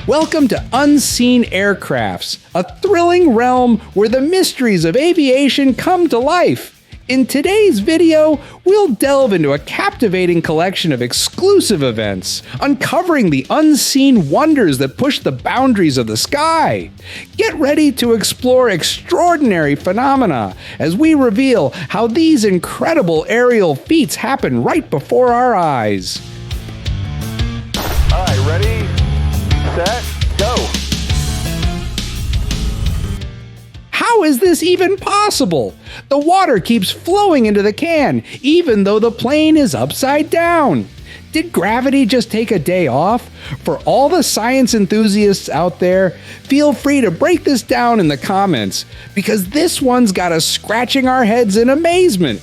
Welcome to Unseen Aircrafts, a thrilling realm where the mysteries of aviation come to life. In today's video, we'll delve into a captivating collection of exclusive events, uncovering the unseen wonders that push the boundaries of the sky. Get ready to explore extraordinary phenomena as we reveal how these incredible aerial feats happen right before our eyes. All right, ready, set, go. How is this even possible? The water keeps flowing into the can, even though the plane is upside down. Did gravity just take a day off? For all the science enthusiasts out there, feel free to break this down in the comments, because this one's got us scratching our heads in amazement.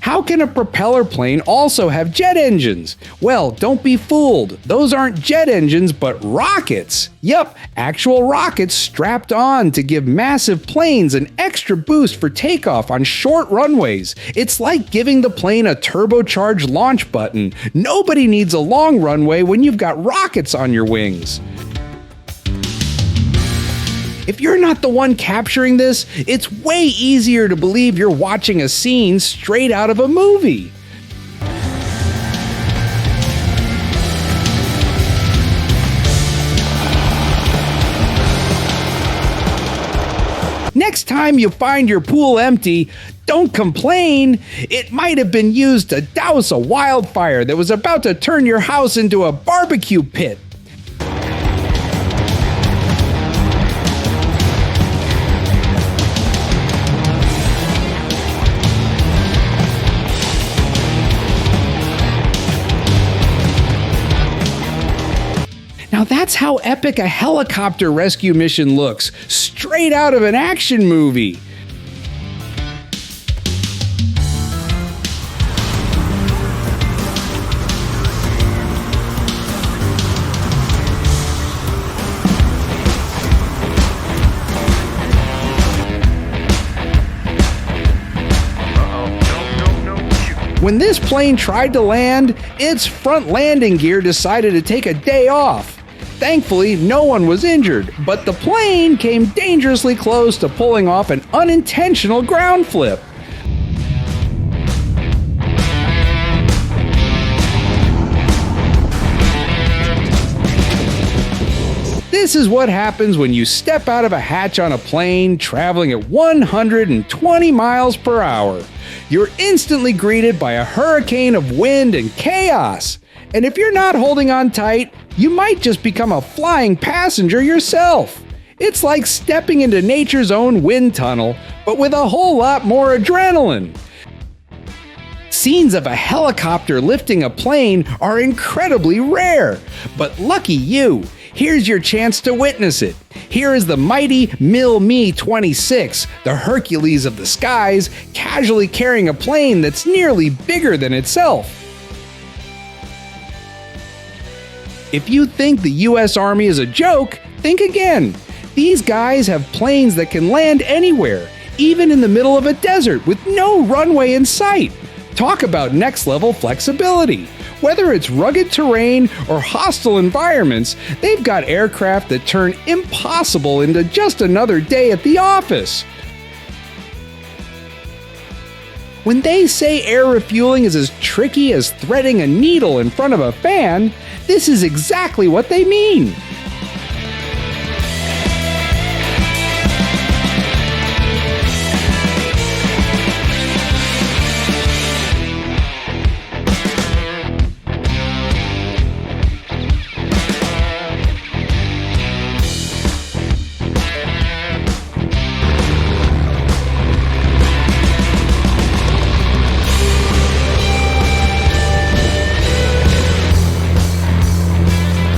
How can a propeller plane also have jet engines? Well, don't be fooled. Those aren't jet engines, but rockets. Yep, actual rockets strapped on to give massive planes an extra boost for takeoff on short runways. It's like giving the plane a turbocharged launch button. Nobody needs a long runway when you've got rockets on your wings. If you're not the one capturing this, it's way easier to believe you're watching a scene straight out of a movie. Next time you find your pool empty, don't complain. It might have been used to douse a wildfire that was about to turn your house into a barbecue pit. Now that's how epic a helicopter rescue mission looks, straight out of an action movie. When this plane tried to land, its front landing gear decided to take a day off. Thankfully, no one was injured, but the plane came dangerously close to pulling off an unintentional ground flip. This is what happens when you step out of a hatch on a plane traveling at 120 miles per hour. You're instantly greeted by a hurricane of wind and chaos. And if you're not holding on tight, you might just become a flying passenger yourself. It's like stepping into nature's own wind tunnel, but with a whole lot more adrenaline. Scenes of a helicopter lifting a plane are incredibly rare, but lucky you, here's your chance to witness it. Here is the mighty Me-26, the Hercules of the skies, casually carrying a plane that's nearly bigger than itself. If you think the US Army is a joke, think again. These guys have planes that can land anywhere, even in the middle of a desert with no runway in sight. Talk about next-level flexibility. Whether it's rugged terrain or hostile environments, they've got aircraft that turn impossible into just another day at the office. When they say air refueling is as tricky as threading a needle in front of a fan, this is exactly what they mean.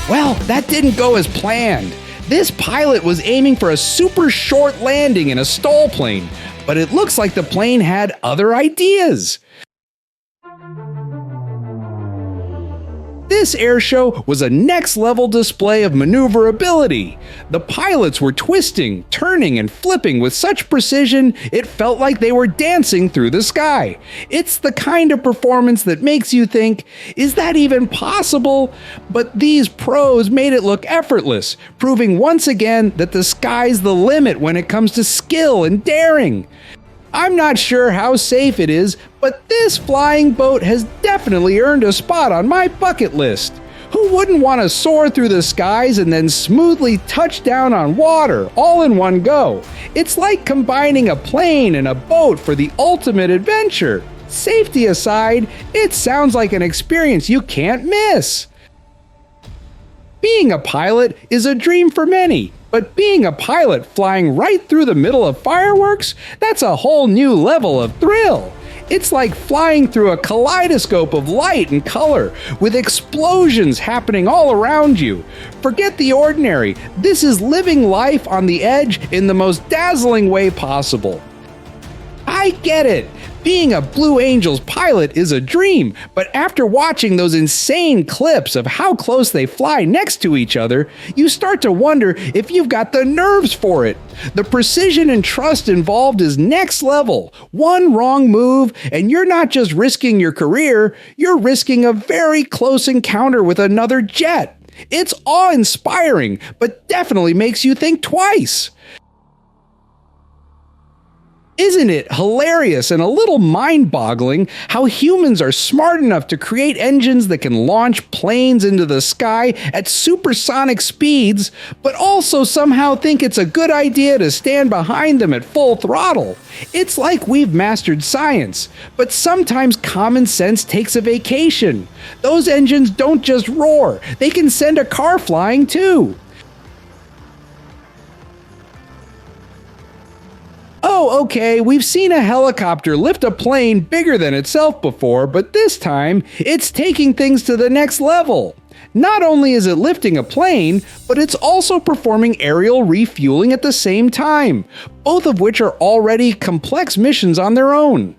Well, that didn't go as planned. This pilot was aiming for a super short landing in a stall plane, but it looks like the plane had other ideas. This air show was a next-level display of maneuverability. The pilots were twisting, turning, and flipping with such precision it felt like they were dancing through the sky. It's the kind of performance that makes you think, is that even possible? But these pros made it look effortless, proving once again that the sky's the limit when it comes to skill and daring. I'm not sure how safe it is, but this flying boat has definitely earned a spot on my bucket list. Who wouldn't want to soar through the skies and then smoothly touch down on water all in one go? It's like combining a plane and a boat for the ultimate adventure. Safety aside, it sounds like an experience you can't miss. Being a pilot is a dream for many. But being a pilot flying right through the middle of fireworks, that's a whole new level of thrill. It's like flying through a kaleidoscope of light and color, with explosions happening all around you. Forget the ordinary. This is living life on the edge in the most dazzling way possible. I get it. Being a Blue Angels pilot is a dream, but after watching those insane clips of how close they fly next to each other, you start to wonder if you've got the nerves for it. The precision and trust involved is next level. One wrong move, and you're not just risking your career, you're risking a very close encounter with another jet. It's awe-inspiring, but definitely makes you think twice. Isn't it hilarious and a little mind-boggling how humans are smart enough to create engines that can launch planes into the sky at supersonic speeds, but also somehow think it's a good idea to stand behind them at full throttle? It's like we've mastered science, but sometimes common sense takes a vacation. Those engines don't just roar, they can send a car flying too. Oh, okay, we've seen a helicopter lift a plane bigger than itself before, but this time, it's taking things to the next level. Not only is it lifting a plane, but it's also performing aerial refueling at the same time, both of which are already complex missions on their own.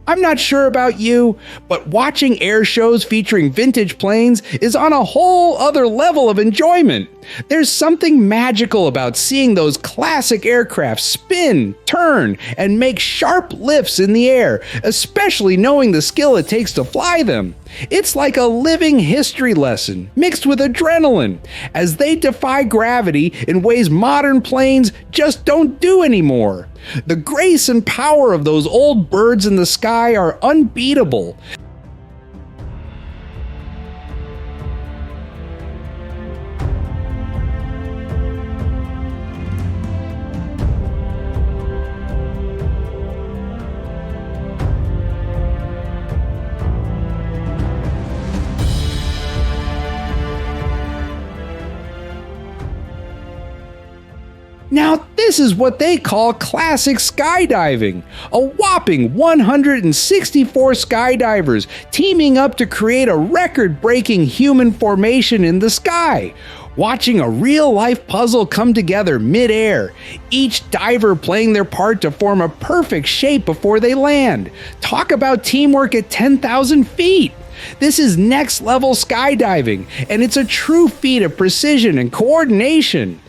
I'm not sure about you, but watching air shows featuring vintage planes is on a whole other level of enjoyment. There's something magical about seeing those classic aircraft spin, turn, and make sharp lifts in the air, especially knowing the skill it takes to fly them. It's like a living history lesson, mixed with adrenaline, as they defy gravity in ways modern planes just don't do anymore. The grace and power of those old birds in the sky are unbeatable. Now, this is what they call classic skydiving. A whopping 164 skydivers teaming up to create a record-breaking human formation in the sky. Watching a real-life puzzle come together mid-air, each diver playing their part to form a perfect shape before they land. Talk about teamwork at 10,000 feet. This is next-level skydiving, and it's a true feat of precision and coordination.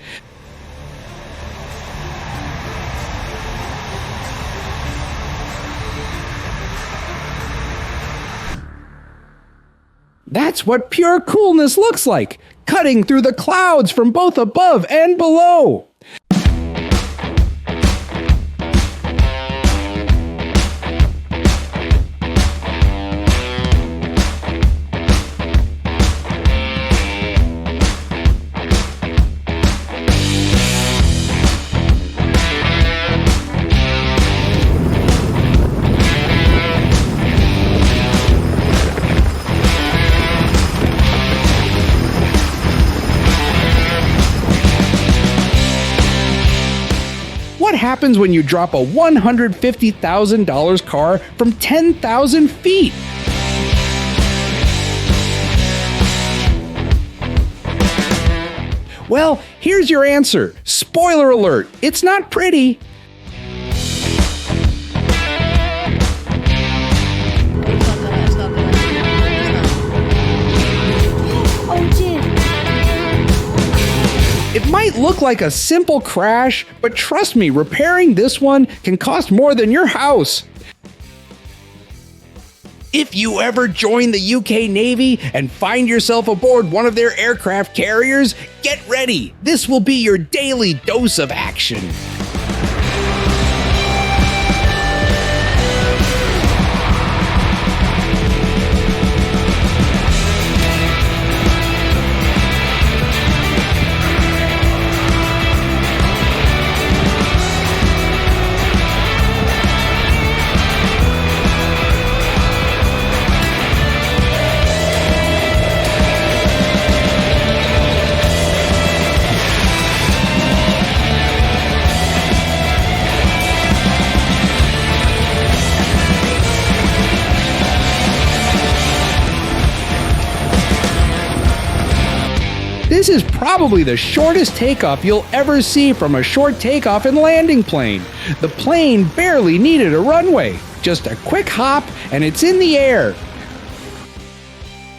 That's what pure coolness looks like, cutting through the clouds from both above and below. What happens when you drop a $150,000 car from 10,000 feet? Well, here's your answer. Spoiler alert, it's not pretty. Might look like a simple crash, but trust me, repairing this one can cost more than your house. If you ever join the UK Navy and find yourself aboard one of their aircraft carriers, get ready. This will be your daily dose of action. This is probably the shortest takeoff you'll ever see from a short takeoff and landing plane. The plane barely needed a runway, just a quick hop and it's in the air.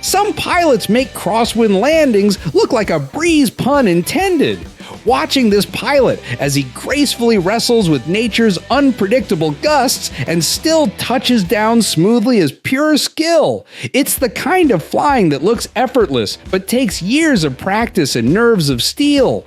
Some pilots make crosswind landings look like a breeze, pun intended. Watching this pilot as he gracefully wrestles with nature's unpredictable gusts and still touches down smoothly is pure skill. It's the kind of flying that looks effortless, but takes years of practice and nerves of steel.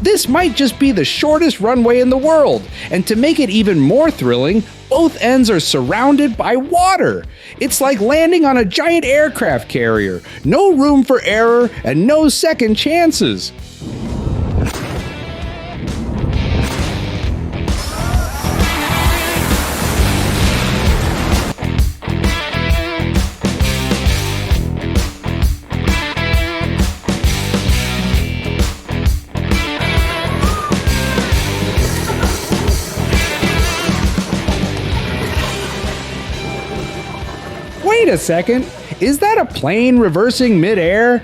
This might just be the shortest runway in the world, and to make it even more thrilling, both ends are surrounded by water. It's like landing on a giant aircraft carrier. No room for error and no second chances. Wait a second, is that a plane reversing midair?